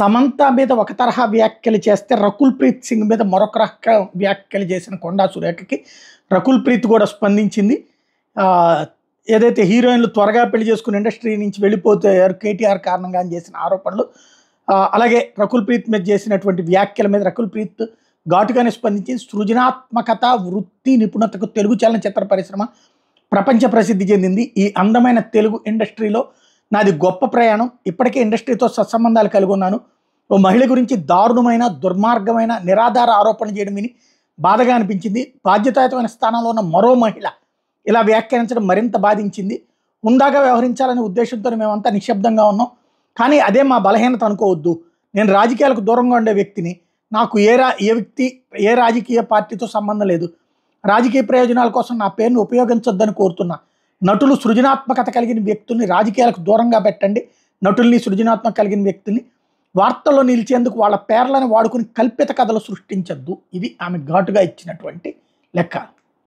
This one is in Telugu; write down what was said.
సమంత మీద ఒక తరహా వ్యాఖ్యలు చేస్తే రకుల్ ప్రీత్ సింగ్ మీద మరొక రక వ్యాఖ్యలు చేసిన కొండా సురేఖకి రకుల్ ప్రీత్ కూడా స్పందించింది. ఏదైతే హీరోయిన్లు త్వరగా పెళ్లి చేసుకుని ఇండస్ట్రీ నుంచి వెళ్ళిపోతారు కేటీఆర్ కారణంగా అని చేసిన ఆరోపణలు, అలాగే రకుల్ ప్రీత్ మీద చేసినటువంటి వ్యాఖ్యల మీద రకుల్ ప్రీత్ ఘాటుగానే స్పందించి సృజనాత్మకత వృత్తి నిపుణతకు తెలుగు చలనచిత్ర పరిశ్రమ ప్రపంచ ప్రసిద్ధి చెందింది. ఈ అందమైన తెలుగు ఇండస్ట్రీలో నాది గొప్ప ప్రయాణం. ఇప్పటికే ఇండస్ట్రీతో సత్సంబంధాలు కలిగి ఉన్నాను. ఓ మహిళ గురించి దారుణమైన దుర్మార్గమైన నిరాధార ఆరోపణలు చేయడం విని బాధగా అనిపించింది. బాధ్యతాయుతమైన స్థానంలో ఉన్న మరో మహిళ ఇలా వ్యాఖ్యానించడం మరింత బాధించింది. హుందాగా వ్యవహరించాలనే ఉద్దేశంతో మేమంతా నిశ్శబ్దంగా ఉన్నాం. కానీ అదే మా బలహీనత అనుకోవద్దు. నేను రాజకీయాలకు దూరంగా ఉండే వ్యక్తిని. నాకు ఏ రాజకీయ పార్టీతో సంబంధం లేదు. రాజకీయ ప్రయోజనాల కోసం నా పేరును ఉపయోగించొద్దని కోరుతున్నా. నటులు సృజనాత్మకత కలిగిన వ్యక్తుల్ని రాజకీయాలకు దూరంగా పెట్టండి. నటుల్ని సృజనాత్మక కలిగిన వ్యక్తుల్ని వార్తల్లో నిలిచేందుకు వాళ్ళ పేర్లను వాడుకుని కల్పిత కథలు సృష్టించద్దు. ఇది ఆమె ఘాటుగా ఇచ్చినటువంటి లెక్క.